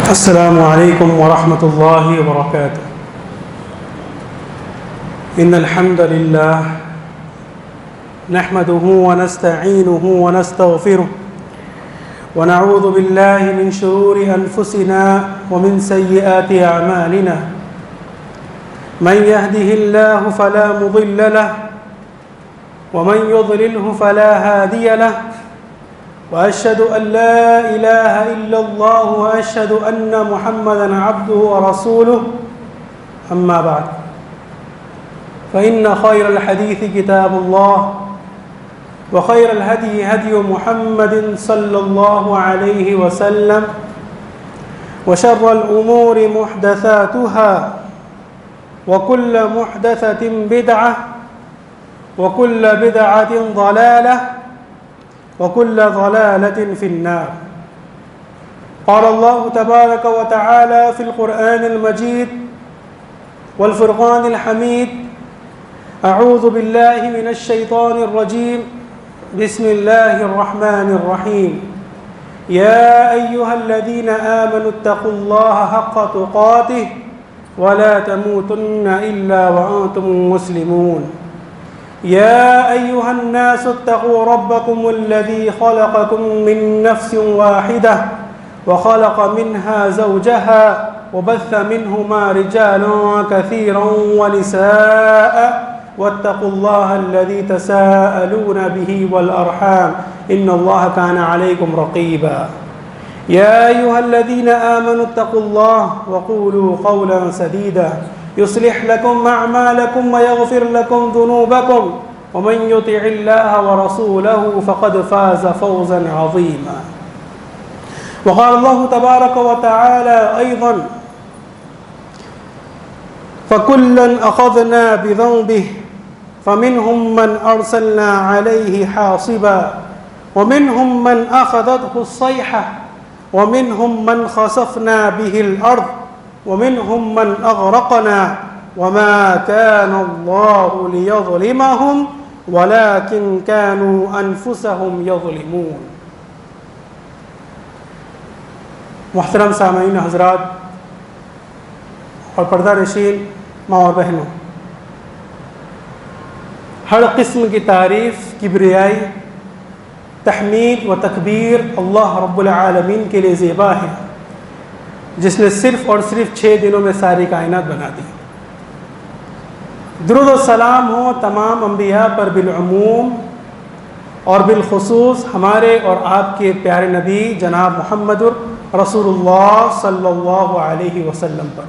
السلام علیکم ورحمۃ اللہ وبرکاتہ۔ ان الحمد للہ نحمده ونستعینه ونستغفره ونعوذ باللہ من شرور انفسنا ومن سیئات اعمالنا من يهده الله فلا مضل له ومن يضلله فلا هادي له وأشهد أن لا إله إلا الله وأشهد أن محمدًا عبده ورسوله أما بعد فإن خير الحديث كتاب الله وخير الهدي هدي محمد صلى الله عليه وسلم وشر الأمور محدثاتها وكل محدثة بدعة وكل بدعة ضلالة وكل ضلالة في النار۔ قال الله تبارك وتعالى في القرآن المجيد والفرقان الحميد: أعوذ بالله من الشيطان الرجيم، بسم الله الرحمن الرحيم، يا أيها الذين آمنوا اتقوا الله حق تقاته ولا تموتن إلا وأنتم مسلمون، يا أيها الناس اتقوا ربكم الذي خلقكم من نفس واحدة وخلق منها زوجها وبث منهما رجالا كثيرا ونساء واتقوا الله الذي تساءلون به والأرحام إن الله كان عليكم رقيبا، يا أيها الذين آمنوا اتقوا الله وقولوا قولا سديدا يصلح لكم أعمالكم ويغفر لكم ذنوبكم ومن يطع الله ورسوله فقد فاز فوزا عظيما۔ وقال الله تبارك وتعالى أيضا: فكلا أخذنا بذنبه فمنهم من أرسلنا عليه حاصبا ومنهم من أخذته الصيحة ومنهم من خسفنا به الأرض ومنهم من أغرقنا وما كان الله ليظلمهم ولكن كانوا أنفسهم يظلمون۔ محترم سامعین حضرات اور پردہ نشین ماں اور بہنوں، ہر قسم کی تعریف، کبریائی، تحمید و تکبیر اللہ رب العالمین کے لیے زیبا ہے، جس نے صرف اور صرف 6 دنوں میں ساری کائنات بنا دی۔ درود و سلام ہو تمام انبیاء پر بالعموم اور بالخصوص ہمارے اور آپ کے پیارے نبی جناب محمد رسول اللہ صلی اللہ علیہ وسلم پر،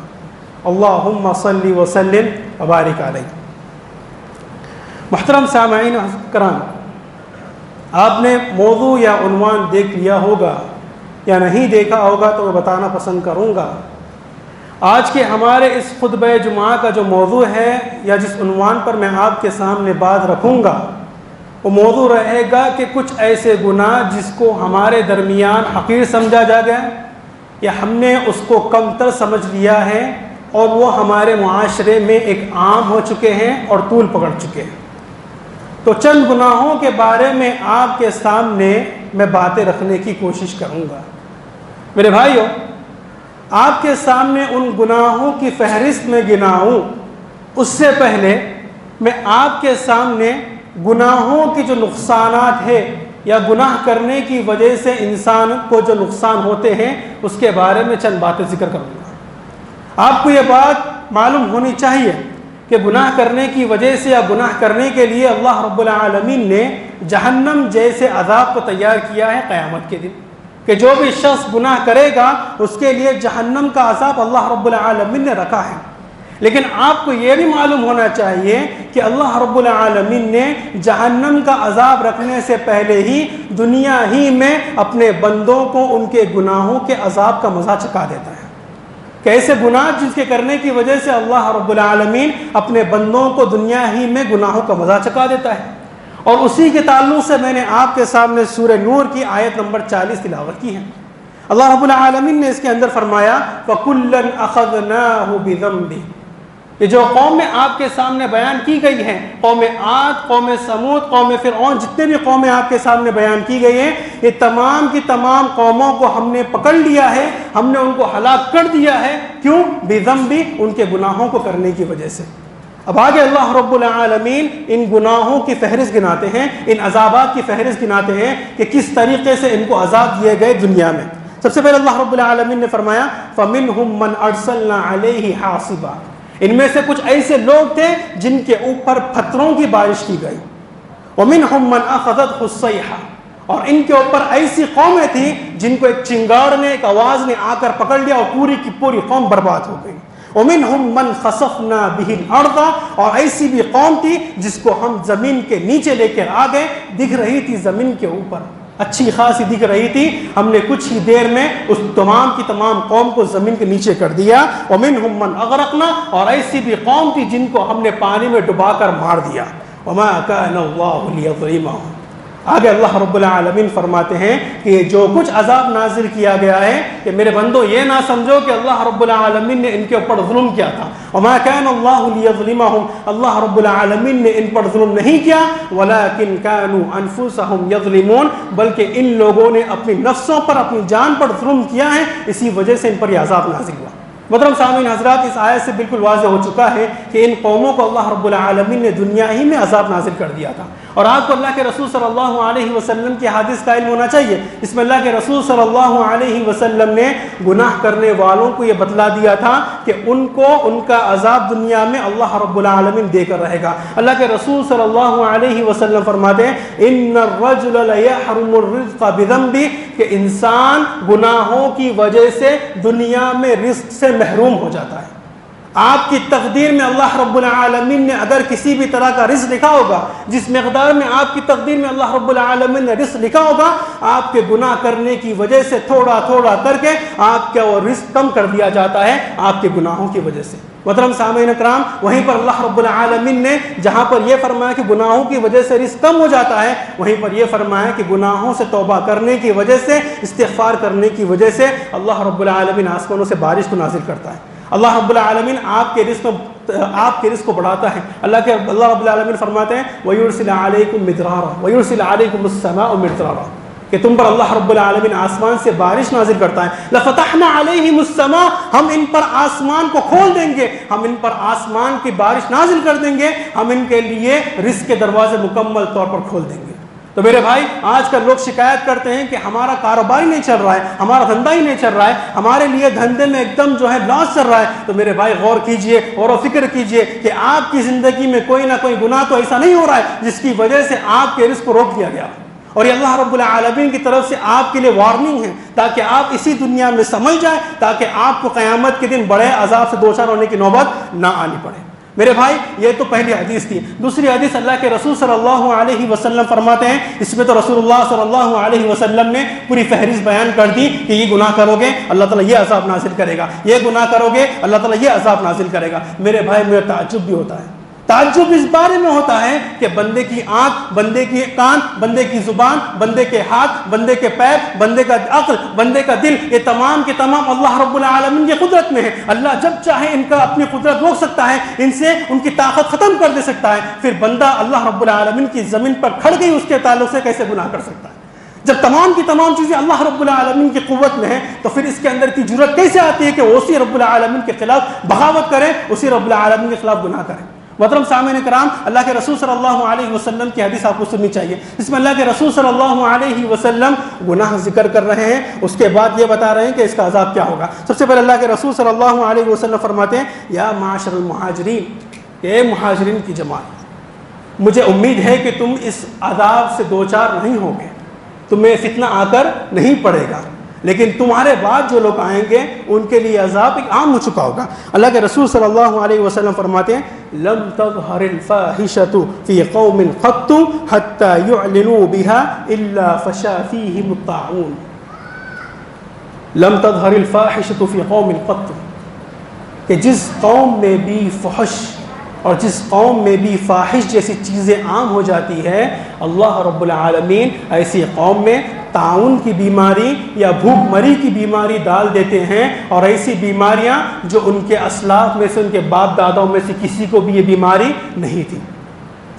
اللہم صلی وسلم وبارک علیہ۔ محترم سامعین کرام، آپ نے موضوع یا عنوان دیکھ لیا ہوگا یا نہیں دیکھا ہوگا تو میں بتانا پسند کروں گا۔ آج کے ہمارے اس خطبہ جمعہ کا جو موضوع ہے یا جس عنوان پر میں آپ کے سامنے بات رکھوں گا، وہ موضوع رہے گا کہ کچھ ایسے گناہ جس کو ہمارے درمیان حقیر سمجھا جا گیا یا ہم نے اس کو کمتر سمجھ لیا ہے اور وہ ہمارے معاشرے میں ایک عام ہو چکے ہیں اور طول پکڑ چکے ہیں۔ تو چند گناہوں کے بارے میں آپ کے سامنے میں باتیں رکھنے کی کوشش کروں گا۔ میرے بھائیوں، آپ کے سامنے ان گناہوں کی فہرست میں گناؤں اس سے پہلے میں آپ کے سامنے گناہوں کی جو نقصانات ہیں یا گناہ کرنے کی وجہ سے انسان کو جو نقصان ہوتے ہیں اس کے بارے میں چند باتیں ذکر کروں گا۔ آپ کو یہ بات معلوم ہونی چاہیے کہ گناہ کرنے کی وجہ سے یا گناہ کرنے کے لیے اللہ رب العالمین نے جہنم جیسے عذاب کو تیار کیا ہے قیامت کے دن، کہ جو بھی شخص گناہ کرے گا اس کے لیے جہنم کا عذاب اللہ رب العالمین نے رکھا ہے۔ لیکن آپ کو یہ بھی معلوم ہونا چاہیے کہ اللہ رب العالمین نے جہنم کا عذاب رکھنے سے پہلے ہی دنیا ہی میں اپنے بندوں کو ان کے گناہوں کے عذاب کا مزہ چکھا دیتا ہے، کہ ایسے گناہ جس کے کرنے کی وجہ سے اللہ رب العالمین اپنے بندوں کو دنیا ہی میں گناہوں کا مزہ چکھا دیتا ہے۔ اور اسی کے تعلق سے میں نے آپ کے سامنے سورہ نور کی آیت نمبر 40 تلاوت کی ہے۔ اللہ رب العالمین نے اس کے اندر فرمایا: فَكُلًّا أَخَذْنَاهُ بِذَنبِهِ، یہ جو قوم میں آپ کے سامنے بیان کی گئی ہیں، قوم عاد، قوم سمود، قوم فرعون، جتنے بھی قومیں آپ کے سامنے بیان کی گئی ہیں، یہ تمام کی تمام قوموں کو ہم نے پکڑ لیا ہے، ہم نے ان کو ہلاک کر دیا ہے۔ کیوں؟ بذنبی، ان کے گناہوں کو کرنے کی وجہ سے۔ اب آگے اللہ رب العالمین ان گناہوں کی فہرست گناتے ہیں، ان عذابات کی فہرست گناتے ہیں کہ کس طریقے سے ان کو عذاب دیے گئے دنیا میں۔ سب سے پہلے اللہ رب العالمین نے فرمایا فَمِنْهُمْ مَنْ أَرْسَلْنَا عَلَيْهِ حَاصِبًا، ان میں سے کچھ ایسے لوگ تھے جن کے اوپر پتھروں کی بارش کی گئی۔ وَمِنْهُمْ مَنْ أَخَذَتْهُ الصَّيْحَةُ، اور ان کے اوپر ایسی قومیں تھیں جن کو ایک چنگاڑ نے، ایک آواز نے آ کر پکڑ لیا اور پوری کی پوری قوم برباد ہو گئی۔ وَمِنْهُمْ مَنْ خَسَفْنَا بِهِ الْأَرْضَ، اور ایسی بھی قوم تھی جس کو ہم زمین کے نیچے لے کر آ گئے، دکھ رہی تھی زمین کے اوپر، اچھی خاصی دکھ رہی تھی، ہم نے کچھ ہی دیر میں اس تمام کی تمام قوم کو زمین کے نیچے کر دیا۔ وَمِنْهُمْ مَنْ أَغْرَقْنَا، اور ایسی بھی قوم تھی جن کو ہم نے پانی میں ڈبا کر مار دیا۔ وَمَا كَانَ اللَّهُ لِيَظْلِمَهُمْ، آگے اللہ رب العالمین فرماتے ہیں کہ جو کچھ عذاب نازل کیا گیا ہے کہ میرے بندو یہ نہ سمجھو کہ اللہ رب العالمین نے ان کے اوپر ظلم کیا تھا۔ وما كان اللہ لیظلمہم، اللہ رب العالمین نے ان پر ظلم نہیں کیا، ولکن كانوا انفسہم یظلمون، بلکہ ان لوگوں نے اپنی نفسوں پر، اپنی جان پر ظلم کیا ہے، اسی وجہ سے ان پر یہ عذاب نازل ہوا۔ محترم سامعین حضرات، اس آیت سے بالکل واضح ہو چکا ہے کہ ان قوموں کو اللہ رب العالمین نے دنیا ہی میں عذاب نازل کر دیا تھا، اور آپ کو اللہ کے رسول صلی اللہ علیہ وسلم کی حدیث کا علم ہونا چاہیے۔ اس میں اللہ کے رسول صلی اللہ علیہ وسلم نے گناہ کرنے والوں کو یہ بتلا دیا تھا کہ ان کو ان کا عذاب دنیا میں اللہ رب العالمین دے کر رہے گا۔ اللہ کے رسول صلی اللہ علیہ وسلم فرماتے ہیں ان الرجل لیحرم الرزق بذنب، کہ انسان گناہوں کی وجہ سے دنیا میں رزق سے محروم ہو جاتا ہے۔ آپ کی تقدیر میں اللہ رب العالمین نے اگر کسی بھی طرح کا رزق لکھا ہوگا، جس مقدار میں آپ کی تقدیر میں اللہ رب العالمین نے رزق لکھا ہوگا، آپ کے گناہ کرنے کی وجہ سے تھوڑا تھوڑا کر کے آپ کا وہ رزق کم کر دیا جاتا ہے آپ کے گناہوں کی وجہ سے۔ محترم سامعین اکرام، وہیں پر اللہ رب العالمین نے جہاں پر یہ فرمایا کہ گناہوں کی وجہ سے رزق کم ہو جاتا ہے، وہیں پر یہ فرمایا کہ گناہوں سے توبہ کرنے کی وجہ سے، استغفار کرنے کی وجہ سے اللہ رب العالمین آسمانوں سے بارش کو نازل کرتا ہے۔ اللہ رب العالمین آپ کے رزق کو بڑھاتا ہے۔ اللہ رب العالمین فرماتے ہیں وَيُرْسِلَ عَلَيْكُمْ مِدْرَارًا وَيُرْسِلَ عَلَيْكُمُ السَّمَاءُ مِدْرَارًا، کہ تم پر اللہ رب العالمین آسمان سے بارش نازل کرتا ہے۔ لَفَتَحْنَا عَلَيْهِمُ السَّمَاءَ، ہم ان پر آسمان کو کھول دیں گے، ہم ان پر آسمان کی بارش نازل کر دیں گے، ہم ان کے لیے رزق کے دروازے مکمل طور پر کھول دیں گے۔ تو میرے بھائی، آج کل لوگ شکایت کرتے ہیں کہ ہمارا کاروبار ہی نہیں چل رہا ہے، ہمارا دھندا ہی نہیں چل رہا ہے، ہمارے لیے دھندے میں ایک دم جو ہے لاس چل رہا ہے۔ تو میرے بھائی غور کیجئے، غور و فکر کیجئے کہ آپ کی زندگی میں کوئی نہ کوئی گناہ تو ایسا نہیں ہو رہا ہے جس کی وجہ سے آپ کے رزق کو روک دیا گیا، اور یہ اللہ رب العالمین کی طرف سے آپ کے لیے وارننگ ہے تاکہ آپ اسی دنیا میں سمجھ جائیں، تاکہ آپ کو قیامت کے دن بڑے عذاب سے دوچار ہونے کی نوبت نہ آنی پڑے۔ میرے بھائی، یہ تو پہلی حدیث تھی۔ دوسری حدیث اللہ کے رسول صلی اللہ علیہ وسلم فرماتے ہیں، اس میں تو رسول اللہ صلی اللہ علیہ وسلم نے پوری فہرست بیان کر دی کہ یہ گناہ کرو گے اللہ تعالیٰ یہ عذاب نازل کرے گا، یہ گناہ کرو گے اللہ تعالیٰ یہ عذاب نازل کرے گا۔ میرے بھائی، مجھے تعجب بھی ہوتا ہے، تعجب اس بارے میں ہوتا ہے کہ بندے کی آنکھ، بندے کی کان، بندے کی زبان، بندے کے ہاتھ، بندے کے پیر، بندے کا عقل، بندے کا دل، یہ تمام کے تمام اللہ رب العالمین کی قدرت میں ہے۔ اللہ جب چاہے ان کا اپنی قدرت روک سکتا ہے، ان سے ان کی طاقت ختم کر دے سکتا ہے، پھر بندہ اللہ رب العالمین کی زمین پر کھڑ گئی اس کے تعلق سے کیسے گناہ کر سکتا ہے؟ جب تمام کی تمام چیزیں اللہ رب العالمین کی قوت میں ہیں تو پھر اس کے اندر کی جرأت کیسے آتی ہے کہ وہ اسی رب العالمین کے خلاف بغاوت کرے، اسی رب العالمین کے خلاف گناہ کرے؟ محترم سامعین کرام، اللہ کے رسول صلی اللہ علیہ وسلم کی حدیث آپ کو سننی چاہیے۔ اس میں اللہ کے رسول صلی اللہ علیہ وسلم گناہ ذکر کر رہے ہیں، اس کے بعد یہ بتا رہے ہیں کہ اس کا عذاب کیا ہوگا۔ سب سے پہلے اللہ کے رسول صلی اللہ علیہ وسلم فرماتے ہیں یا معاشر المہاجرین، اے مہاجرین کی جماعت، مجھے امید ہے کہ تم اس عذاب سے دوچار نہیں ہوگے، تمہیں فتنہ آ کر نہیں پڑے گا، لیکن تمہارے بعد جو لوگ آئیں گے ان کے لیے عذاب ایک عام ہو چکا ہوگا۔ اللہ کے رسول صلی اللہ علیہ وسلم فرماتے ہیں لم تظہر الفاحشۃ فی قوم قط حتی یعلنوا بها الا فشا فیہم الطاعون۔ لم تظہر الفاحشۃ فی قوم قط، کہ جس قوم میں بھی فحش، اور جس قوم میں بھی فاحش جیسی چیزیں عام ہو جاتی ہے، اللہ رب العالمین ایسی قوم میں طاعون کی بیماری یا بھوک مری کی بیماری ڈال دیتے ہیں، اور ایسی بیماریاں جو ان کے اسلاف میں سے، ان کے باپ داداؤں میں سے کسی کو بھی یہ بیماری نہیں تھی۔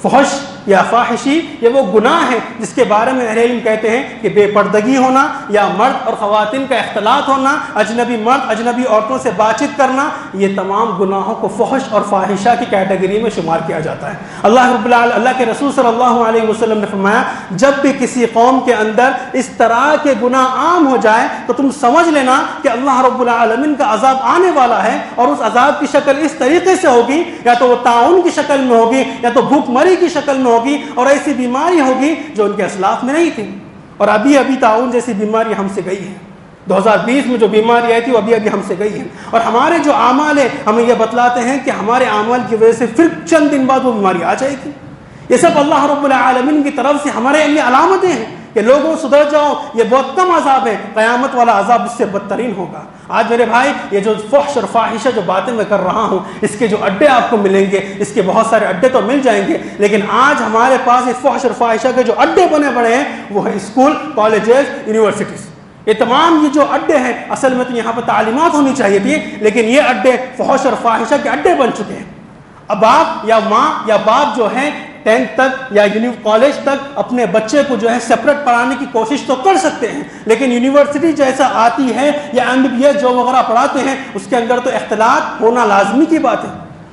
فحش یا فاحشی یہ وہ گناہ ہے جس کے بارے میں اہل علم کہتے ہیں کہ بے پردگی ہونا یا مرد اور خواتین کا اختلاط ہونا، اجنبی مرد اجنبی عورتوں سے بات چیت کرنا، یہ تمام گناہوں کو فحش اور فاحشہ کی کیٹیگری میں شمار کیا جاتا ہے۔ اللہ کے رسول صلی اللہ علیہ وسلم نے فرمایا جب بھی کسی قوم کے اندر اس طرح کے گناہ عام ہو جائے تو تم سمجھ لینا کہ اللہ رب العالمین کا عذاب آنے والا ہے، اور اس عذاب کی شکل اس طریقے سے ہوگی، یا تو وہ طاعون کی شکل میں ہوگی، یا تو بھوک مری کی شکل میں ہوگی، اور ایسی بیماری ہوگی جو ان کے اسلاف میں نہیں تھی۔ اور ابھی طاعون جیسی بیماری ہم سے گئی ہے، 2020 میں جو بیماری آئی تھی وہ ابھی ہم سے گئی ہے، اور ہمارے جو اعمال ہیں ہمیں یہ بتلاتے ہیں کہ ہمارے اعمال کی وجہ سے پھر چند دن بعد وہ بیماری آ جائے گی۔ یہ سب اللہ رب العالمین کی طرف سے ہمارے لیے علامتیں ہیں کہ لوگوں سدھر جاؤ، یہ بہت کم عذاب ہے، قیامت والا عذاب اس سے بدترین ہوگا۔ آج میرے بھائی یہ جو فحش اور فاحشہ جو باتیں میں کر رہا ہوں، اس کے جو اڈے آپ کو ملیں گے، اس کے بہت سارے اڈے تو مل جائیں گے، لیکن آج ہمارے پاس اس فحش اور فاحشہ کے جو اڈے بنے پڑے ہیں وہ ہیں اسکول، کالجز، یونیورسٹیز۔ یہ تمام یہ جو اڈے ہیں، اصل میں تو یہاں پر تعلیمات ہونی چاہیے تھی، لیکن یہ اڈے فحش اور فاحشہ کے اڈے بن چکے ہیں۔ اب باپ یا ماں یا باپ جو ہیں 10th تک یا کالج تک اپنے بچے کو جو ہے سپریٹ پڑھانے کی کوشش تو کر سکتے ہیں، لیکن یونیورسٹی جیسا آتی ہے یا MBBS جو وغیرہ پڑھاتے ہیں اس کے اندر تو اختلاط ہونا لازمی کی بات ہے،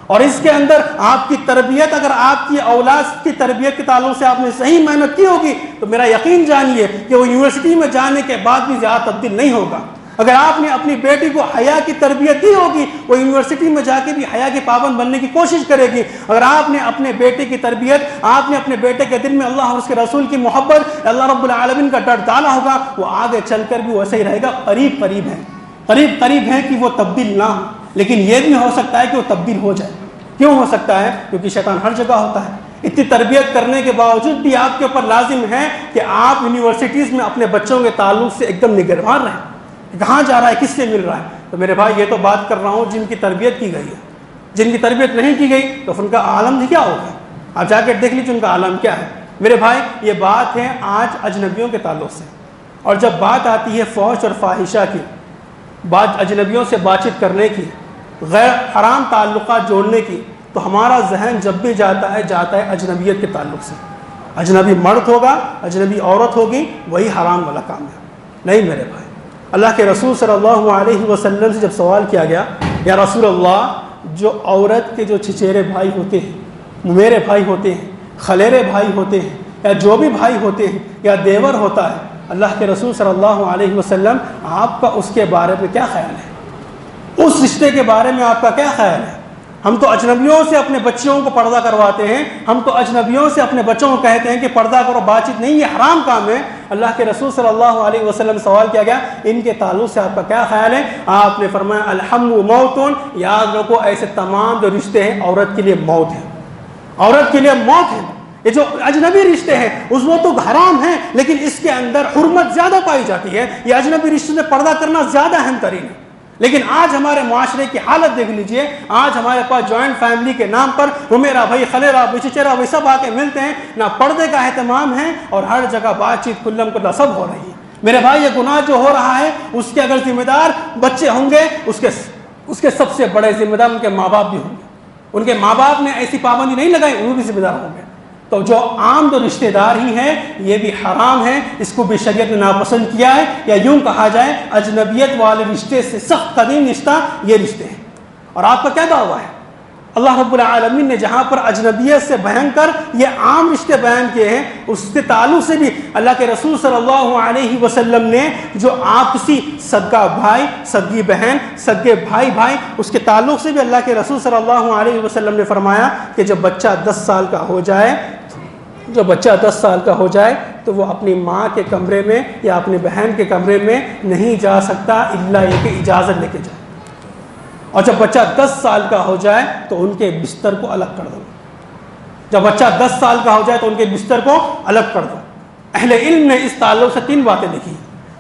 اور اس کے اندر آپ کی تربیت، اگر آپ کی اولاد کی تربیت کے تعلق سے آپ نے صحیح محنت کی ہوگی تو میرا یقین جانیے کہ وہ یونیورسٹی میں جانے کے بعد بھی زیادہ تبدیل نہیں ہوگا۔ اگر آپ نے اپنی بیٹی کو حیا کی تربیت دی ہوگی، وہ یونیورسٹی میں جا کے بھی حیا کے پابند بننے کی کوشش کرے گی۔ اگر آپ نے اپنے بیٹے کی تربیت، آپ نے اپنے بیٹے کے دل میں اللہ اور اس کے رسول کی محبت، اللہ رب العالمین کا ڈر ڈالا ہوگا، وہ آگے چل کر بھی ویسے ہی رہے گا۔ قریب ہے کہ وہ تبدیل نہ ہو، لیکن یہ بھی ہو سکتا ہے کہ وہ تبدیل ہو جائے۔ کیوں ہو سکتا ہے؟ کیونکہ شیطان ہر جگہ ہوتا ہے۔ اتنی تربیت کرنے کے باوجود بھی آپ کے اوپر لازم ہے کہ آپ یونیورسٹیز میں اپنے بچوں کے تعلق سے ایک دم نگران رہیں، کہاں جا رہا ہے، کس سے مل رہا ہے۔ تو میرے بھائی یہ تو بات کر رہا ہوں جن کی تربیت کی گئی ہے، جن کی تربیت نہیں کی گئی تو ان کا عالم کیا ہوگا؟ آپ جا کے دیکھ لیجیے ان کا عالم کیا ہے۔ میرے بھائی یہ بات ہے آج اجنبیوں کے تعلق سے، اور جب بات آتی ہے فحش اور فاحشہ کی، بات اجنبیوں سے بات چیت کرنے کی، غیر حرام تعلقات جوڑنے کی، تو ہمارا ذہن جب بھی جاتا ہے اجنبیت کے تعلق سے۔ اجنبی مرد ہوگا، اجنبی عورت ہوگی، وہی حرام والا کام ہے۔ نہیں میرے بھائی، اللہ کے رسول صلی اللہ علیہ وسلم سے جب سوال کیا گیا، یا رسول اللہ جو عورت کے جو چچیرے بھائی ہوتے ہیں، میرے بھائی ہوتے ہیں، خلیرے بھائی ہوتے ہیں، یا جو بھی بھائی ہوتے ہیں، یا دیور ہوتا ہے، اللہ کے رسول صلی اللہ علیہ وسلم آپ کا اس کے بارے میں کیا خیال ہے؟ اس رشتے کے بارے میں آپ کا کیا خیال ہے؟ ہم تو اجنبیوں سے اپنے بچوں کو پردہ کرواتے ہیں، ہم تو اجنبیوں سے اپنے بچوں کو کہتے ہیں کہ پردہ کرو، بات چیت نہیں، یہ حرام کام ہے۔ اللہ کے رسول صلی اللہ علیہ وسلم سوال کیا گیا ان کے تعلق سے آپ کا کیا خیال ہے؟ آپ نے فرمایا الحم موتون، یاد رکھو ایسے تمام جو رشتے ہیں عورت کے لیے موت ہے، عورت کے لیے موت ہے۔ یہ جو اجنبی رشتے ہیں اس وہ تو حرام ہیں، لیکن اس کے اندر حرمت زیادہ پائی جاتی ہے۔ یہ اجنبی رشتے سے پردہ کرنا زیادہ اہم ترین ہے، لیکن آج ہمارے معاشرے کی حالت دیکھ لیجئے۔ آج ہمارے پاس جوائنٹ فیملی کے نام پر وہ میرا بھائی، خلیرا بھائی، چچیرا بھائی سب آ کے ملتے ہیں، نہ پردے کا اہتمام ہے، اور ہر جگہ بات چیت کھلم کھلا سب ہو رہی ہے۔ میرے بھائی یہ گناہ جو ہو رہا ہے اس کے اگر ذمہ دار بچے ہوں گے، اس کے سب سے بڑے ذمہ دار ان کے ماں باپ بھی ہوں گے۔ ان کے ماں باپ نے ایسی پابندی نہیں لگائی، وہ بھی ذمہ دار ہوں گے۔ تو جو عام جو رشتہ دار ہی ہیں یہ بھی حرام ہے، اس کو بھی شریعت نے ناپسند کیا ہے، یا یوں کہا جائے اجنبیت والے رشتے سے سخت قدیم رشتہ یہ رشتے ہیں۔ اور آپ کا کیا دعویٰ ہے؟ اللہ رب العالمین نے جہاں پر اجنبیت سے بیان کر یہ عام رشتے بیان کیے ہیں، اس کے تعلق سے بھی اللہ کے رسول صلی اللہ علیہ وسلم نے جو آپسی صدقہ بھائی، صدقی بہن، صدقے بھائی بھائی، اس کے تعلق سے بھی اللہ کے رسول صلی اللہ علیہ وسلم نے فرمایا کہ جب بچہ 10 سال کا ہو جائے تو وہ اپنی ماں کے کمرے میں یا اپنی بہن کے کمرے میں نہیں جا سکتا الا یہ کہ اجازت لے کے جائے، اور جب بچہ 10 سال کا ہو جائے تو ان کے بستر کو الگ کر دو۔ جب بچہ 10 سال کا ہو جائے تو ان کے بستر کو الگ کر دو۔ اہل علم نے اس تعلق سے 3 باتیں لکھی۔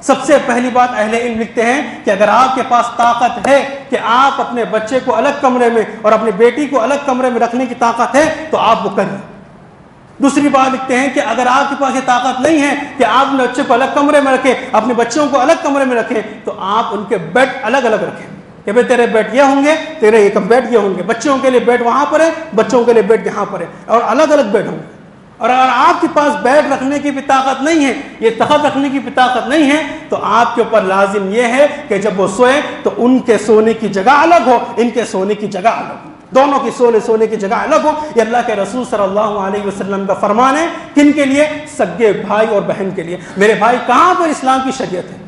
سب سے پہلی بات اہل علم لکھتے ہیں کہ اگر آپ کے پاس طاقت ہے کہ آپ اپنے بچے کو الگ کمرے میں اور اپنی بیٹی کو الگ کمرے میں رکھنے کی طاقت ہے تو آپ وہ کریں۔ دوسری بات لکھتے ہیں کہ اگر آپ کے پاس یہ طاقت نہیں ہے کہ آپ اپنے بچے کو الگ کمرے میں رکھیں، اپنے بچوں کو الگ کمرے میں رکھیں، تو آپ ان کے بیڈ الگ الگ رکھیں کہ بھائی تیرے بیڈ یہ ہوں گے، تیرے یہ بیڈ یہ ہوں گے، بچوں کے لیے بیڈ وہاں پر ہے، بچوں کے لیے بیڈ یہاں پر ہے، اور الگ الگ بیڈ ہوں گے۔ اور اگر آپ کے پاس بیڈ رکھنے کی بھی طاقت نہیں ہے، یہ تخت رکھنے کی بھی طاقت نہیں ہے، تو آپ کے اوپر لازم یہ ہے کہ جب وہ سوئے تو ان کے سونے کی جگہ الگ ہو، ان کے سونے کی جگہ الگ ہو، دونوں کی سونے کی جگہ الگ ہو۔ یہ اللہ کے رسول صلی اللہ علیہ وسلم کا فرمان ہے۔ کن کے لیے؟ سگے بھائی اور بہن کے لیے۔ میرے بھائی، کہاں پر اسلام کی شریعت ہے؟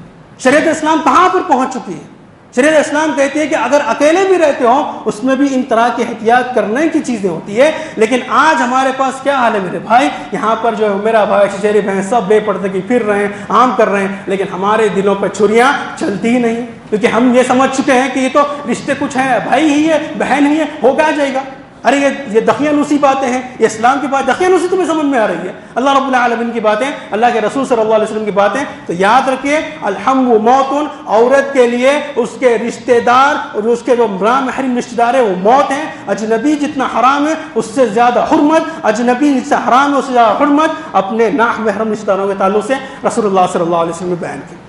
شریعت اسلام کہاں پر پہنچ چکی ہے؟ شریعت اسلام کہتی ہے کہ اگر اکیلے بھی رہتے ہو اس میں بھی ان طرح کی احتیاط کرنے کی چیزیں ہوتی ہے، لیکن آج ہمارے پاس کیا حال ہے میرے بھائی؟ یہاں پر جو میرا بھائی چچیری بہن سب بے پردگی پھر رہے ہیں، عام کر رہے ہیں، لیکن ہمارے دلوں پہ چھریاں چلتی ہی نہیں، کیونکہ ہم یہ سمجھ چکے ہیں کہ یہ تو رشتے کچھ ہیں، بھائی ہی ہے، بہن ہی ہے، ہو کیا جائے گا؟ ارے یہ دقیانوسی باتیں ہیں، یہ اسلام کی بات دقیانوسی تمہیں سمجھ میں آ رہی ہے؟ اللہ رب العالمین کی باتیں، اللہ کے رسول صلی اللہ علیہ وسلم کی باتیں، تو یاد رکھیے الحم و موتن، عورت کے لیے اس کے رشتہ دار اور اس کے جو نامحرم رشتہ دار ہیں وہ موت ہیں۔ اجنبی جتنا حرام ہے اس سے زیادہ حرمت، اجنبی جس سے حرام ہے اس سے زیادہ حرمت اپنے نامحرم رشتہ داروں کے تعلق سے رسول اللہ صلی اللہ علیہ وسلم نے بیان کی۔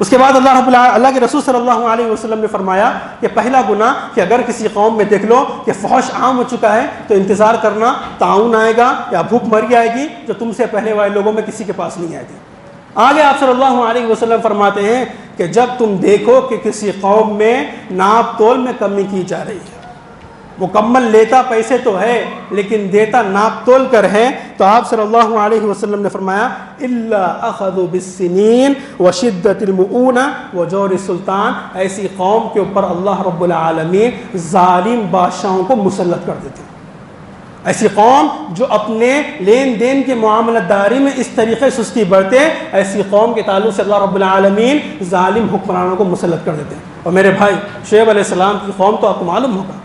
اس کے بعد اللہ کے رسول صلی اللہ علیہ وسلم نے فرمایا کہ پہلا گناہ کہ اگر کسی قوم میں دیکھ لو کہ فحش عام ہو چکا ہے تو انتظار کرنا، طاعون آئے گا یا بھوک مری آئے گی جو تم سے پہلے والے لوگوں میں کسی کے پاس نہیں آئے گی۔ آگے آپ صلی اللہ علیہ وسلم فرماتے ہیں کہ جب تم دیکھو کہ کسی قوم میں ناپ تول میں کمی کی جا رہی ہے، مکمل لیتا پیسے تو ہے لیکن دیتا ناپ تول کر ہے، تو آپ صلی اللہ علیہ وسلم نے فرمایا الا اخذوا بالسنین وشدت المؤونہ وجور السلطان، ایسی قوم کے اوپر اللہ رب العالمین ظالم بادشاہوں کو مسلط کر دیتے ہیں۔ ایسی قوم جو اپنے لین دین کے معاملت داری میں اس طریقے سستی برتے، ایسی قوم کے تعلق سے اللہ رب العالمین ظالم حکمرانوں کو مسلط کر دیتے ہیں۔ اور میرے بھائی، شعیب علیہ السلام کی قوم تو آپ کو معلوم ہوگا،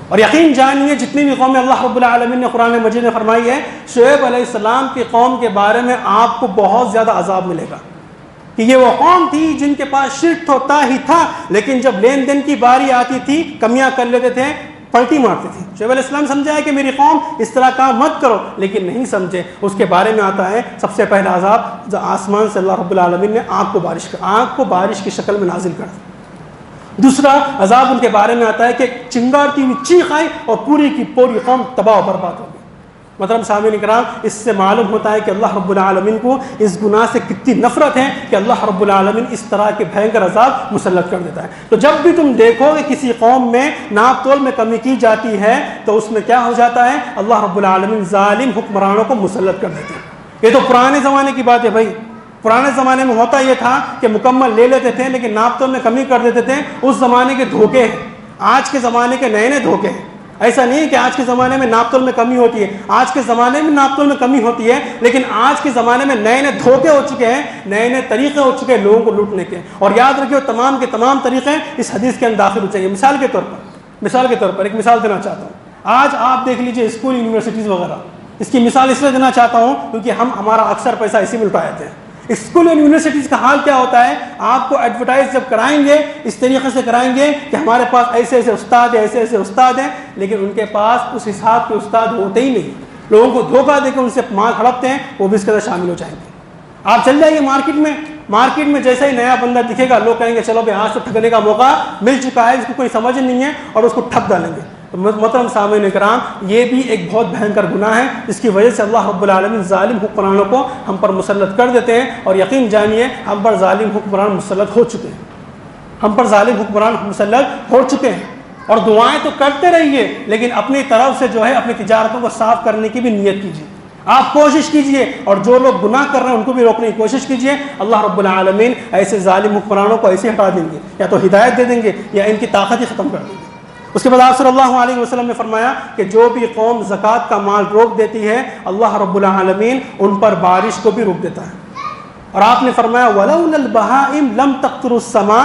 اور یقین جانیے جتنی بھی قومیں اللہ رب العالمین نے قرآن مجید میں فرمائی ہے، شعیب علیہ السلام کی قوم کے بارے میں آپ کو بہت زیادہ عذاب ملے گا کہ یہ وہ قوم تھی جن کے پاس شرک ہوتا ہی تھا، لیکن جب لین دین کی باری آتی تھی کمیاں کر لیتے تھے، پلٹی مارتے تھے۔ شعیب علیہ السلام سمجھا ہے کہ میری قوم اس طرح کام مت کرو، لیکن نہیں سمجھے۔ اس کے بارے میں آتا ہے سب سے پہلا عذاب آسمان سے اللہ رب العالمین نے آگ کو بارش کی شکل میں نازل کر دیا۔ دوسرا عذاب ان کے بارے میں آتا ہے کہ چنگاڑتی ہوئی چیخ آئی اور پوری کی پوری قوم تباہ و برباد ہو گئی۔ مطلب سامعین کرام، اس سے معلوم ہوتا ہے کہ اللہ رب العالمین کو اس گناہ سے کتنی نفرت ہے کہ اللہ رب العالمین اس طرح کے بھینکر عذاب مسلط کر دیتا ہے۔ تو جب بھی تم دیکھو کہ کسی قوم میں ناپ تول میں کمی کی جاتی ہے تو اس میں کیا ہو جاتا ہے؟ اللہ رب العالمین ظالم حکمرانوں کو مسلط کر دیتے ہیں۔ یہ تو پرانے زمانے کی بات ہے بھائی، پرانے زمانے میں ہوتا یہ تھا کہ مکمل لے لیتے تھے لیکن ناپ تول میں کمی کر دیتے تھے، اس زمانے کے دھوکے ہیں۔ آج کے زمانے کے نئے دھوکے ہیں۔ ایسا نہیں ہے کہ آج کے زمانے میں ناپ تول میں کمی ہوتی ہے، آج کے زمانے میں ناپ تول میں کمی ہوتی ہے، لیکن آج کے زمانے میں نئے دھوکے ہو چکے ہیں، نئے طریقے ہو چکے ہیں لوگوں کو لوٹنے کے۔ اور یاد رکھیے تمام کے تمام طریقے اس حدیث کے اندر داخل ہو چاہیے۔ مثال کے طور پر ایک مثال دینا چاہتا ہوں۔ آج آپ دیکھ لیجئے اسکول، یونیورسٹیز وغیرہ، اس کی مثال اس لیے دینا چاہتا ہوں کیونکہ ہمارا اکثر پیسہ اسی میں لٹایا جاتے ہیں۔ اسکول اور یونیورسٹیز کا حال کیا ہوتا ہے؟ آپ کو ایڈورٹائز جب کرائیں گے اس طریقے سے کرائیں گے کہ ہمارے پاس ایسے ایسے استاد ہیں، ایسے ایسے استاد ہیں، لیکن ان کے پاس اس حساب کے استاد ہوتے ہی نہیں۔ لوگوں کو دھوکہ دے کے ان سے مال ہڑپتے ہیں، وہ بھی اس کے اندر شامل ہو جائیں گے۔ آپ چل جائیے مارکیٹ میں جیسے ہی نیا بندہ دکھے گا لوگ کہیں گے چلو بھائی آج تو ٹھگنے کا موقع مل چکا ہے، اس کو کوئی سمجھ نہیں ہے اور اس کو ٹھگ ڈالیں گے۔ محترم سامعین کرام، یہ بھی ایک بہت بھینکر گناہ ہے جس کی وجہ سے اللہ رب العالمین ظالم حکمرانوں کو ہم پر مسلط کر دیتے ہیں۔ اور یقین جانیے ہم پر ظالم حکمران مسلط ہو چکے ہیں، اور دعائیں تو کرتے رہیے لیکن اپنی طرف سے جو ہے اپنی تجارتوں کو صاف کرنے کی بھی نیت کیجیے، آپ کوشش کیجیے، اور جو لوگ گناہ کر رہے ہیں ان کو بھی روکنے کی کوشش کیجیے۔ اللہ رب العالمین ایسے ظالم حکمرانوں کو ایسے ہٹا دیں گے، یا تو ہدایت دے دیں گے یا ان کی طاقت ہی ختم کر دیں گے۔ اس کے بعد آپ صلی اللہ علیہ وسلم نے فرمایا کہ جو بھی قوم زکوٰۃ کا مال روک دیتی ہے اللہ رب العالمین ان پر بارش کو بھی روک دیتا ہے۔ اور آپ نے فرمایا وَلَوْلَا الْبَهَائِمْ لَمْ تَقْطِرُ السَّمَاءَ،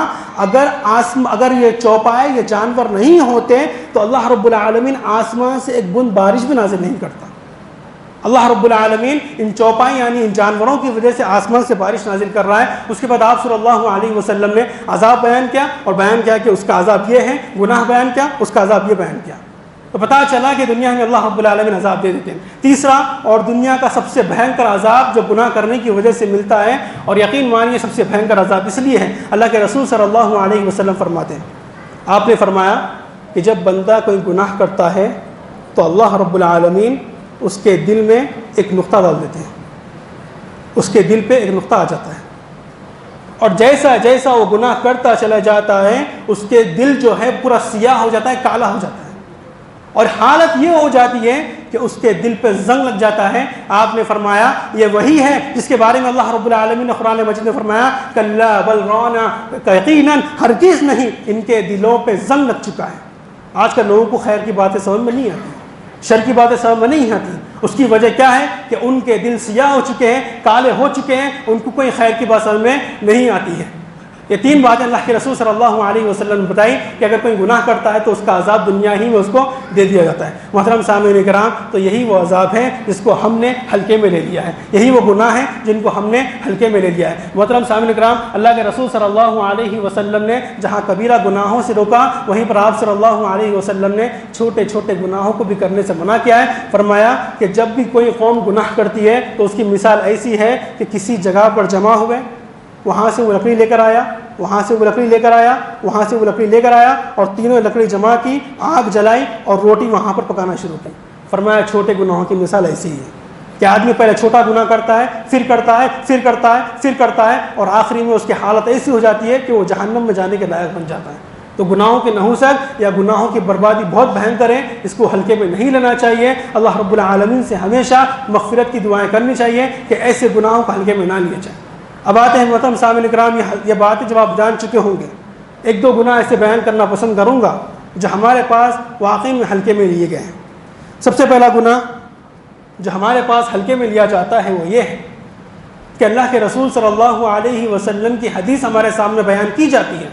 اگر یہ چوپائے یہ جانور نہیں ہوتے تو اللہ رب العالمین آسمان سے ایک بوند بارش بھی نازل نہیں کرتا۔ اللہ رب العالمین ان چوپائیں یعنی ان جانوروں کی وجہ سے آسمان سے بارش نازل کر رہا ہے. اس کے بعد آپ صلی اللہ علیہ وسلم نے عذاب بیان کیا اور بیان کیا کہ اس کا عذاب یہ ہے, گناہ بیان کیا, اس کا عذاب یہ بیان کیا. تو پتہ چلا کہ دنیا میں اللہ رب العالمین عذاب دے دیتے ہیں. تیسرا اور دنیا کا سب سے بھینکر عذاب جو گناہ کرنے کی وجہ سے ملتا ہے, اور یقین مانیے سب سے بھینکر عذاب اس لیے ہے, اللہ کے رسول صلی اللہ علیہ وسلم فرماتے ہیں, آپ نے فرمایا کہ جب بندہ کوئی گناہ کرتا ہے تو اللہ رب العالمین اس کے دل میں ایک نقطہ ڈال دیتے ہیں, اس کے دل پہ ایک نقطہ آ جاتا ہے, اور جیسا جیسا وہ گناہ کرتا چلا جاتا ہے اس کے دل جو ہے پورا سیاہ ہو جاتا ہے, کالا ہو جاتا ہے, اور حالت یہ ہو جاتی ہے کہ اس کے دل پہ زنگ لگ جاتا ہے. آپ نے فرمایا یہ وہی ہے جس کے بارے میں اللہ رب العالمین نے قرآن مجید میں فرمایا کلا بل رانا, یقیناً ہرگز نہیں, ان کے دلوں پہ زنگ لگ چکا ہے. آج کل لوگوں کو خیر کی باتیں سمجھ میں نہیں آتی, شر کی باتیں سمجھ میں نہیں آتی. اس کی وجہ کیا ہے کہ ان کے دل سیاہ ہو چکے ہیں, کالے ہو چکے ہیں, ان کو کوئی خیر کی بات سمجھ میں نہیں آتی ہے. یہ تین باتیں اللہ کے رسول صلی اللہ علیہ وسلم نے بتائی کہ اگر کوئی گناہ کرتا ہے تو اس کا عذاب دنیا ہی میں اس کو دے دیا جاتا ہے. محترم سامعین کرام, تو یہی وہ عذاب ہے جس کو ہم نے ہلکے میں لے لیا ہے, یہی وہ گناہ ہے جن کو ہم نے ہلکے میں لے لیا ہے. محترم سامعین کرام, اللہ کے رسول صلی اللہ علیہ وسلم نے جہاں کبیرہ گناہوں سے روکا, وہیں پر آپ صلی اللہ علیہ وسلم نے چھوٹے چھوٹے گناہوں کو بھی کرنے سے منع کیا ہے. فرمایا کہ جب بھی کوئی قوم گناہ کرتی ہے تو اس کی مثال ایسی ہے کہ کسی جگہ پر جمع ہوئے, وہاں سے وہ لکڑی لے کر آیا, وہاں سے وہ لکڑی لے کر آیا, وہاں سے وہ لکڑی لے کر آیا, اور تینوں لکڑی جمع کی, آگ جلائی اور روٹی وہاں پر پکانا شروع کی. فرمایا چھوٹے گناہوں کی مثال ایسی ہی ہے کہ آدمی پہلے چھوٹا گناہ کرتا ہے, پھر کرتا ہے, پھر کرتا ہے, پھر کرتا ہے, اور آخری میں اس کی حالت ایسی ہو جاتی ہے کہ وہ جہنم میں جانے کے لائق بن جاتا ہے. تو گناہوں کی نحوست یا گناہوں کی بربادی بہت بھینکر ہے, اس کو ہلکے میں نہیں لینا چاہیے. اللہ رب العالمین سے ہمیشہ مغفرت کی دعائیں کرنی چاہیے کہ ایسے گناہوں کو ہلکے میں نہ لیے جائیں. اب آتے ہیں محترم سامعین کرام, یہ باتیں جب آپ جان چکے ہوں گے, ایک دو گناہ ایسے بیان کرنا پسند کروں گا جو ہمارے پاس واقعی میں ہلکے میں لیے گئے ہیں. سب سے پہلا گناہ جو ہمارے پاس ہلکے میں لیا جاتا ہے وہ یہ ہے کہ اللہ کے رسول صلی اللہ علیہ وسلم کی حدیث ہمارے سامنے بیان کی جاتی ہے.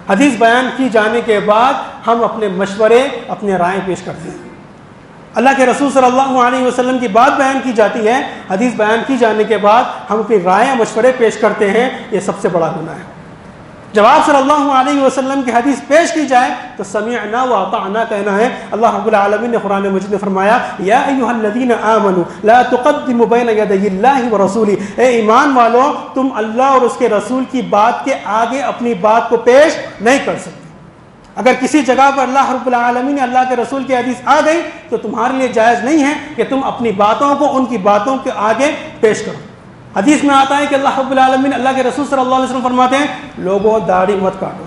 حدیث بیان کی جانے کے بعد ہم اپنے مشورے, اپنے رائے پیش کرتے ہیں. اللہ کے رسول صلی اللہ علیہ وسلم کی بات بیان کی جاتی ہے, حدیث بیان کی جانے کے بعد ہم اپنی رائے مشورے پیش کرتے ہیں. یہ سب سے بڑا گناہ ہے. جب آپ صلی اللہ علیہ وسلم کی حدیث پیش کی جائے تو سمعنا واطعنا کہنا ہے. اللہ رب العالمین نے قرآن مجید میں فرمایا یا ایھا الذین آمنوا لا تقدموا بین یدی اللہ ورسولہ, اے ایمان والو تم اللہ اور اس کے رسول کی بات کے آگے اپنی بات کو پیش نہیں کر سکتے. اگر کسی جگہ پر اللہ رب العالمین اللہ کے رسول کی حدیث آ گئی تو تمہارے لیے جائز نہیں ہے کہ تم اپنی باتوں کو ان کی باتوں کے آگے پیش کرو. حدیث میں آتا ہے کہ اللہ رب العالمین اللہ کے رسول صلی اللہ علیہ وسلم فرماتے ہیں لوگوں داڑھی مت کاٹو,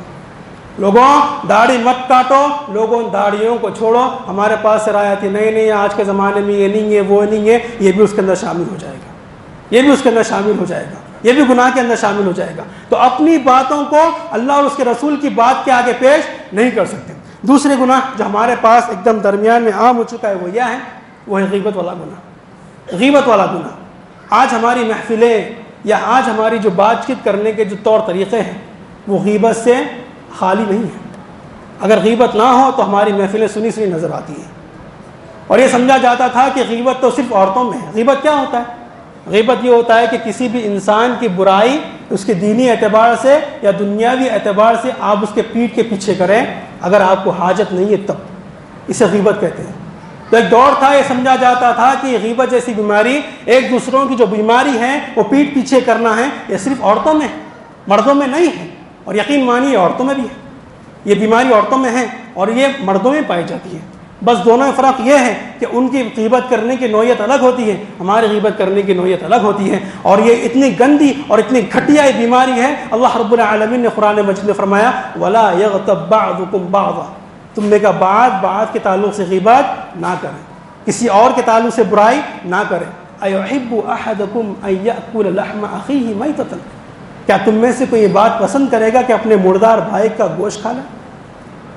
لوگوں داڑھی مت کاٹو, لوگوں داڑھیوں کو چھوڑو. ہمارے پاس رائے آتی نہیں آج کے زمانے میں یہ نہیں ہے وہ نہیں ہے, یہ بھی اس کے اندر شامل ہو جائے گا, یہ بھی اس کے اندر شامل ہو جائے گا, یہ بھی گناہ کے اندر شامل ہو جائے گا. تو اپنی باتوں کو اللہ اور اس کے رسول کی بات کے آگے پیش نہیں کر سکتے. دوسرے گناہ جو ہمارے پاس ایک دم درمیان میں عام ہو چکا ہے وہ یہ ہے, وہ ہے غیبت والا گناہ. غیبت والا گناہ آج ہماری محفلیں یا آج ہماری جو بات چیت کرنے کے جو طور طریقے ہیں وہ غیبت سے خالی نہیں ہیں. اگر غیبت نہ ہو تو ہماری محفلیں سنی سنی نظر آتی ہیں, اور یہ سمجھا جاتا تھا کہ غیبت تو صرف عورتوں میں ہے. غیبت کیا ہوتا ہے؟ غیبت یہ ہوتا ہے کہ کسی بھی انسان کی برائی اس کے دینی اعتبار سے یا دنیاوی اعتبار سے آپ اس کے پیٹھ کے پیچھے کریں, اگر آپ کو حاجت نہیں ہے تب, اسے غیبت کہتے ہیں. تو ایک دور تھا, یہ سمجھا جاتا تھا کہ غیبت جیسی بیماری, ایک دوسروں کی جو بیماری ہے وہ پیٹھ پیچھے کرنا ہے, یہ صرف عورتوں میں ہے, مردوں میں نہیں ہے. اور یقین مانیے عورتوں میں بھی ہے, یہ بیماری عورتوں میں ہے اور یہ مردوں میں پائی جاتی ہے. بس دونوں میں فرق یہ ہے کہ ان کی غیبت کرنے کی نوعیت الگ ہوتی ہے, ہماری غیبت کرنے کی نوعیت الگ ہوتی ہے. اور یہ اتنی گندی اور اتنی گھٹیا بیماری ہے. اللہ رب العالمین نے قرآن مجید میں فرمایا وَلَا يَغْتَبْ بَعْضُكُمْ بَعْضًا, تم میں کا بعض کے تعلق سے غیبت نہ کریں, کسی اور کے تعلق سے برائی نہ کریں. أَيُحِبُّ أَحَدُكُمْ أَن يَأْكُلَ لَحْمَ أَخِيهِ مَيْتَةً, کیا تم میں سے کوئی یہ بات پسند کرے گا کہ اپنے مردار بھائی کا گوشت کھا لے؟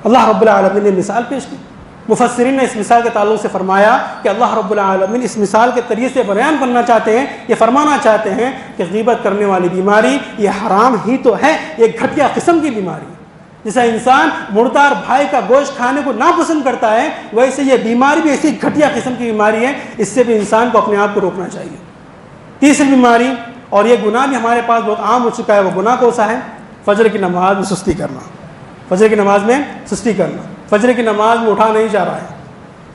اللہ رب العالمین نے مثال پیش کی. مفسرین نے اس مثال کے تعلق سے فرمایا کہ اللہ رب العالمین اس مثال کے طریقے سے بیان کرنا چاہتے ہیں, یہ فرمانا چاہتے ہیں کہ غیبت کرنے والی بیماری یہ حرام ہی تو ہے, یہ گھٹیا قسم کی بیماری. جیسا انسان مردار بھائی کا گوشت کھانے کو ناپسند کرتا ہے، ویسے یہ بیماری بھی ایسی گھٹیا قسم کی بیماری ہے، اس سے بھی انسان کو اپنے آپ کو روکنا چاہیے۔ تیسری بیماری، اور یہ گناہ بھی ہمارے پاس بہت عام ہو چکا ہے، وہ گناہ کون سا ہے؟ فجر کی نماز میں سستی کرنا۔ فجر کی نماز میں سستی کرنا، فجر کی نماز میں اٹھا نہیں جا رہا ہے،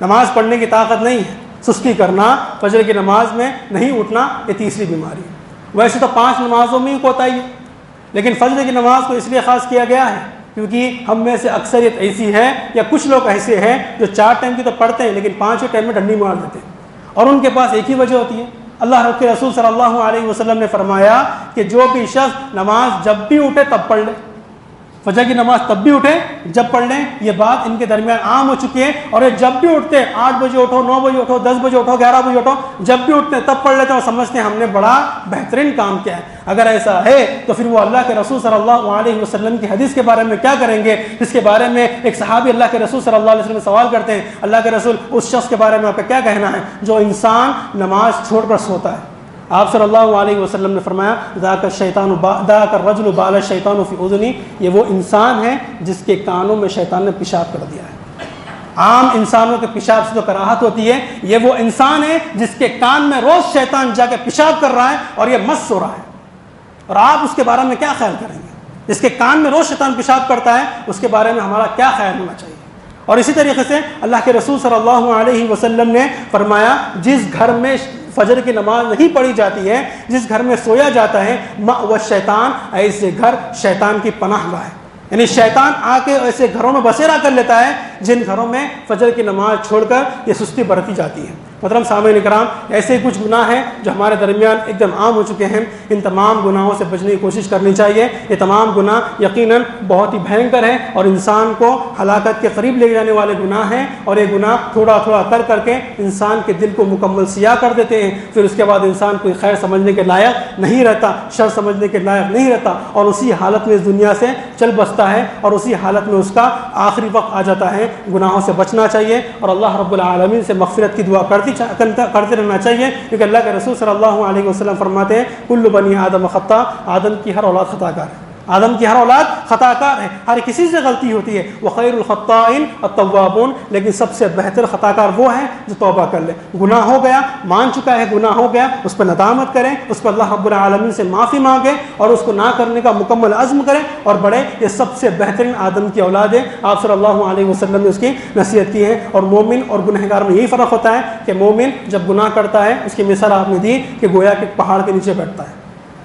نماز پڑھنے کی طاقت نہیں ہے، سستی کرنا، فجر کی نماز میں نہیں اٹھنا، یہ تیسری بیماری ہے۔ ویسے تو 5 نمازوں میں ہی کوتاہی ہے، لیکن فجر کی نماز کو اس لیے خاص کیا گیا ہے کیونکہ ہم میں سے اکثریت ایسی ہے، یا کچھ لوگ ایسے ہیں جو 4 ٹائم کی تو پڑھتے ہیں لیکن 5ویں ٹائم میں ڈنڈی مار دیتے ہیں، اور ان کے پاس ایک ہی وجہ ہوتی ہے۔ اللہ کے رسول صلی اللہ علیہ وسلم نے فرمایا کہ جو بھی شخص نماز جب بھی اٹھے تب پڑھ لے، فجر کی نماز تب بھی اٹھے جب پڑھ لیں، یہ بات ان کے درمیان عام ہو چکی ہے، اور یہ جب بھی اٹھتے 8 بجے اٹھو، 9 بجے اٹھو، 10 بجے اٹھو، 11 بجے اٹھو، جب بھی اٹھتے ہیں تب پڑھ لیتے ہیں اور سمجھتے ہیں ہم نے بڑا بہترین کام کیا ہے۔ اگر ایسا ہے تو پھر وہ اللہ کے رسول صلی اللہ علیہ وسلم کی حدیث کے بارے میں کیا کریں گے، جس کے بارے میں ایک صحابی اللہ کے رسول صلی اللہ علیہ وسلم سوال کرتے ہیں، اللہ کے رسول اس شخص کے بارے میں آپ کا کیا کہنا ہے جو انسان نماز چھوڑ کر سوتا ہے؟ آپ صلی اللہ علیہ وسلم نے فرمایا ذاک الرجل بال الشیطان فی اذنی، یہ وہ انسان ہے جس کے کانوں میں شیطان نے پیشاب کر دیا ہے۔ عام انسانوں کے پیشاب سے تو کراہت ہوتی ہے، یہ وہ انسان ہے جس کے کان میں روز شیطان جا کے پیشاب کر رہا ہے اور یہ مست ہو رہا ہے، اور آپ اس کے بارے میں کیا خیال کریں گے؟ جس کے کان میں روز شیطان پیشاب کرتا ہے اس کے بارے میں ہمارا کیا خیال ہونا چاہیے؟ اور اسی طریقے سے اللہ کے رسول صلی اللہ علیہ وسلم نے فرمایا جس گھر میں فجر کی نماز نہیں پڑھی جاتی ہے، جس گھر میں سویا جاتا ہے، مأوى الشیطان، ایسے گھر شیطان کی پناہ گاہ ہے، یعنی شیطان آ کے ایسے گھروں میں بسیرا کر لیتا ہے جن گھروں میں فجر کی نماز چھوڑ کر یہ سستی برتی جاتی ہے۔ محترم سامعین کرام، ایسے کچھ گناہ ہیں جو ہمارے درمیان ایک دم عام ہو چکے ہیں، ان تمام گناہوں سے بچنے کی کوشش کرنی چاہیے۔ یہ تمام گناہ یقیناً بہت ہی بھینکر ہیں اور انسان کو ہلاکت کے قریب لے جانے والے گناہ ہیں، اور یہ گناہ تھوڑا تھوڑا کر کے انسان کے دل کو مکمل سیاہ کر دیتے ہیں، پھر اس کے بعد انسان کوئی خیر سمجھنے کے لائق نہیں رہتا، شر سمجھنے کے لائق نہیں رہتا، اور اسی حالت میں اس دنیا سے چل بستا ہے، اور اسی حالت میں اس کا آخری وقت آ جاتا ہے۔ گناہوں سے بچنا چاہیے اور اللہ رب العالمین سے مغفرت کی دعا کرتے رہنا چاہیے، کیونکہ اللہ کے رسول صلی اللہ علیہ وسلم فرماتے ہیں کل بنی آدم خطا، آدم کی ہر اولاد خطا کار ہے، آدم کی ہر اولاد خطا کار ہے، ہر کسی سے غلطی ہوتی ہے، وخیر الخطائین التوابون، لیکن سب سے بہتر خطا کار وہ ہے جو توبہ کر لے، گناہ ہو گیا، مان چکا ہے گناہ ہو گیا، اس پر ندامت کریں، اس پر اللہ رب العالمین سے معافی مانگیں اور اس کو نہ کرنے کا مکمل عزم کریں اور بڑھے۔ یہ سب سے بہترین آدم کی اولاد ہے، آپ صلی اللہ علیہ وسلم نے اس کی نصیحت کی ہے۔ اور مومن اور گنہگار میں یہی فرق ہوتا ہے کہ مومن جب گناہ کرتا ہے اس کی مثال آپ نے دی کہ گویا کہ پہاڑ کے نیچے بیٹھتا ہے،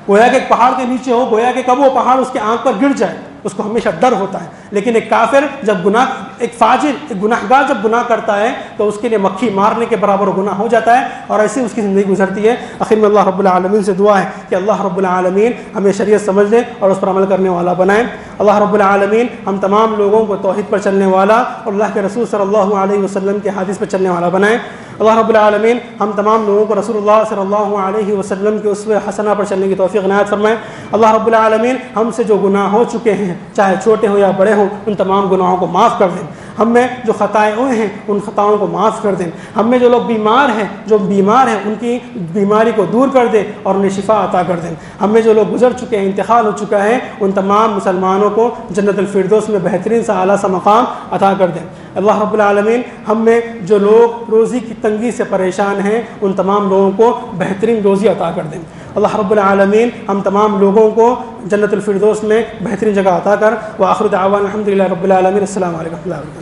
گویا کہ ایک پہاڑ کے نیچے ہو، گویا کہ کب وہ پہاڑ اس کے آنکھ پر گر جائے، اس کو ہمیشہ ڈر ہوتا ہے۔ لیکن ایک کافر جب گناہ، ایک فاجر، ایک گناہگار جب گناہ کرتا ہے تو اس کے لیے مکھی مارنے کے برابر گناہ ہو جاتا ہے، اور ایسے اس کی زندگی گزرتی ہے۔ آخر میں اللہ رب العالمین سے دعا ہے کہ اللہ رب العالمین ہمیں شریعت سمجھ دے اور اس پر عمل کرنے والا بنائیں۔ اللہ رب العالمین ہم تمام لوگوں کو توحید پر چلنے والا اور اللہ کے رسول صلی اللہ علیہ وسلم کے حدیث پر چلنے والا بنائیں۔ اللہ رب العالمین ہم تمام لوگوں کو رسول اللہ صلی اللہ علیہ وسلم کے اسوہ حسنہ پر چلنے کی توفیق عنایت فرمائیں۔ اللہ رب العالمین ہم سے جو گناہ ہو چکے ہیں، چاہے چھوٹے ہوں یا بڑے ہوں، ان تمام گناہوں کو معاف کر دیں۔ ہم میں جو خطائیں ہوئے ہیں ان خطاؤں کو معاف کر دیں۔ ہم میں جو لوگ بیمار ہیں، جو بیمار ہیں، ان کی بیماری کو دور کر دیں اور انہیں شفا عطا کر دیں۔ ہم میں جو لوگ گزر چکے ہیں، انتقال ہو چکا ہے، ان تمام مسلمانوں کو جنت الفردوس میں بہترین سا اعلیٰ سا مقام عطا کر دیں۔ اللہ رب العالمین ہم میں جو لوگ روزی کی تنگی سے پریشان ہیں ان تمام لوگوں کو بہترین روزی عطا کر دیں۔ اللہ رب العالمین ہم تمام لوگوں کو جنت الفردوس میں بہترین جگہ عطا کر۔ وآخر دعوانا الحمدللہ رب العالمین۔ السلام علیکم و رحمۃ اللہ وبرکاتہ۔